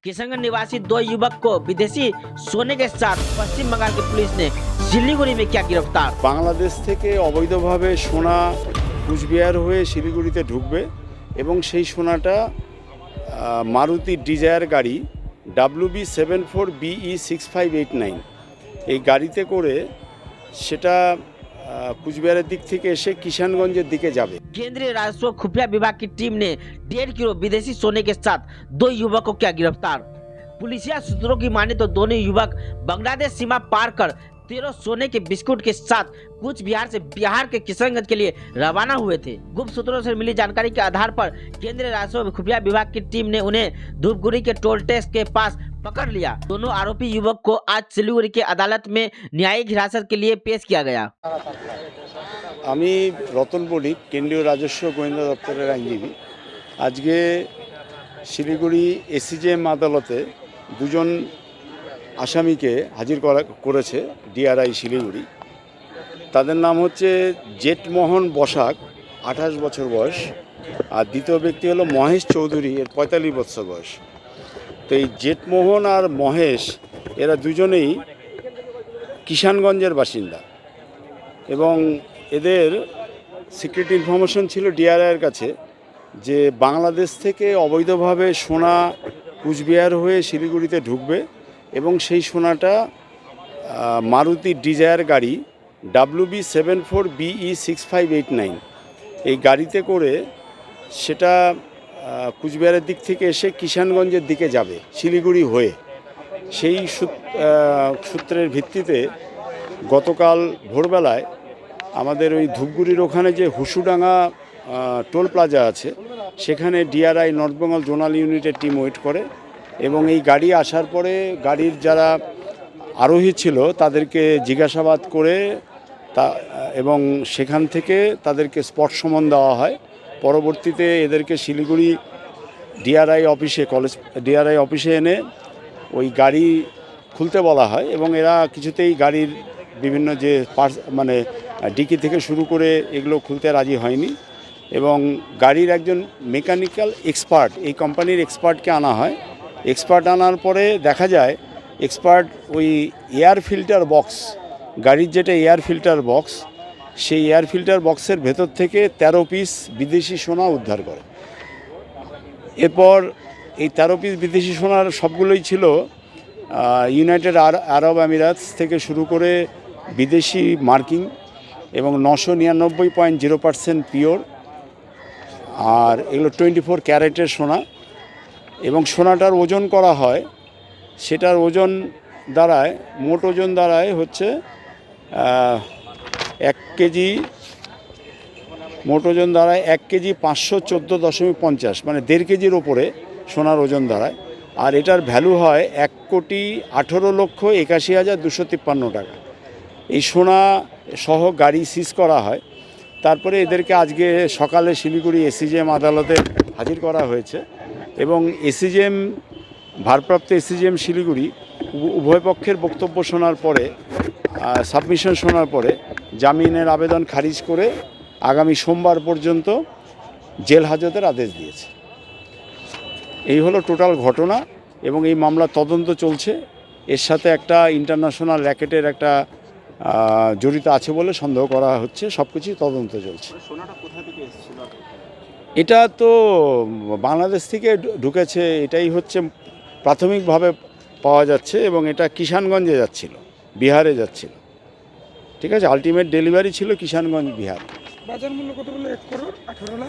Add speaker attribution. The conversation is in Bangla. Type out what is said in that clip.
Speaker 1: किशनगंज निवासी 2 युवक को विदेशी सोने के साथ पश्चिम बंगाल की पुलिस ने सिलीगुड़ी में किया गिरफ्तार।
Speaker 2: বাংলাদেশ থেকে অবৈধভাবে সোনা কুচবিহার হয়ে শিলিগুড়িতে ঢুকবে এবং সেই সোনাটা মারুতি ডিজায়ার গাড়ি WB74BE6589 এই গাড়িতে করে সেটা কুচবিহারের দিক থেকে এসে কিষানগঞ্জের दिखे जाবে।
Speaker 1: केंद्रीय राजस्व खुफिया विभाग की टीम ने 1.5 किलो विदेशी सोने के साथ 2 युवकों को किया गिरफ्तार। पुलिसिया सूत्रों की माने तो दोनों युवक बांग्लादेश सीमा पार कर 13 सोने के बिस्कुट के साथ कूच बिहार से बिहार के किशनगंज के लिए रवाना हुए थे। गुप्त सूत्रों से मिली जानकारी के आधार पर केंद्रीय राजस्व खुफिया विभाग की टीम ने उन्हें धूपगुड़ी के टोल टैक्स के पास पकड़ लिया। दोनों आरोपी युवक को आज सिलीगुड़ी की अदालत में न्यायिक हिरासत के लिए पेश किया गया।
Speaker 2: আমি রতন বণিক, কেন্দ্রীয় রাজস্ব গোয়েন্দা দপ্তরের আইনজীবী। আজকে শিলিগুড়ি এসিজেএম আদালতে দুজন আসামিকে হাজির করেছে ডিআরআই শিলিগুড়ি। তাদের নাম হচ্ছে জেঠমোহন বসাক, 28 বছর বয়স, আর দ্বিতীয় ব্যক্তি হলো মহেশ চৌধুরী, এর 45 বছর বয়স। তো এই জেঠমোহন আর মহেশ এরা দুজনেই কিষানগঞ্জের বাসিন্দা এবং এদের সিক্রেট ইনফরমেশন ছিল ডিআরআইয়ের কাছে যে বাংলাদেশ থেকে অবৈধভাবে সোনা কুচবিহার হয়ে শিলিগুড়িতে ঢুকবে এবং সেই সোনাটা মারুতি ডিজায়ার গাড়ি WB74BE6589 এই গাড়িতে করে সেটা কুচবিহারের দিক থেকে এসে কিষানগঞ্জের দিকে যাবে শিলিগুড়ি হয়ে। সেই সূত্রের ভিত্তিতে গতকাল ভোরবেলায় আমাদের ওই ধূপগুড়ির ওখানে যে হুসুডাঙ্গা টোল প্লাজা আছে সেখানে ডিআরআই নর্থ বেঙ্গল জোনাল ইউনিটের টিম ওয়েট করে এবং এই গাড়ি আসার পরে গাড়ির যারা আরোহী ছিল তাদেরকে জিজ্ঞাসাবাদ করে এবং সেখান থেকে তাদেরকে স্পট সমন দেওয়া হয়। পরবর্তীতে এদেরকে শিলিগুড়ি ডিআরআই অফিসে এনে ওই গাড়ি খুলতে বলা হয় এবং এরা কিছুতেই গাড়ির বিভিন্ন যে মানে ডিকি থেকে শুরু করে এগুলো খুলতে রাজি হয়নি এবং গাড়ির একজন মেকানিক্যাল এক্সপার্ট, এই কোম্পানির এক্সপার্টকে আনা হয়। এক্সপার্ট আনার পরে দেখা যায় এক্সপার্ট ওই এয়ার ফিল্টার বক্স, গাড়ির যেটা এয়ার ফিল্টার বক্স, সেই এয়ার ফিল্টার বক্সের ভেতর থেকে 13 পিস বিদেশি সোনা উদ্ধার করে। এরপর এই 13 পিস বিদেশি সোনার সবগুলোই ছিল ইউনাইটেড আরব আমিরাতস থেকে শুরু করে বিদেশি মার্কিং এবং 999.0% পিওর, আর এগুলো 24 ক্যারেটের সোনা এবং সোনাটার ওজন করা হয়, সেটার ওজন দাঁড়ায়, মোট ওজন দাঁড়ায় হচ্ছে 1 কেজি, মোট ওজন দাঁড়ায় 1 কেজি 514.50, মানে 1.5 কেজির ওপরে সোনার ওজন দাঁড়ায়। আর এটার ভ্যালু হয় 1,18,81,253 টাকা। এই সোনা সহ গাড়ি সিজ করা হয়। তারপরে এদেরকে আজকে সকালে শিলিগুড়ি এসিজেএম আদালতে হাজির করা হয়েছে এবং ভারপ্রাপ্ত এসিজেএম শিলিগুড়ি উভয় পক্ষের বক্তব্য শোনার পরে, সাবমিশন শোনার পরে জামিনের আবেদন খারিজ করে আগামী সোমবার পর্যন্ত জেল হাজতের আদেশ দিয়েছে। এই হলো টোটাল ঘটনা এবং এই মামলা তদন্ত চলছে। এর সাথে একটা ইন্টারন্যাশনাল র্যাকেটের একটা জড়িত আছে বলে সন্দেহ করা হচ্ছে। সব কিছুই তদন্ত চলছে। এটা তো বাংলাদেশ থেকে ঢুকেছে, এটাই হচ্ছে প্রাথমিকভাবে পাওয়া যাচ্ছে এবং এটা কিষানগঞ্জে যাচ্ছিল, বিহারে যাচ্ছিল। ঠিক আছে, আলটিমেট ডেলিভারি ছিল কিষানগঞ্জ, বিহার।
Speaker 3: বাজার মূল্য কত বলে? 1 করোড় 18 লাখ।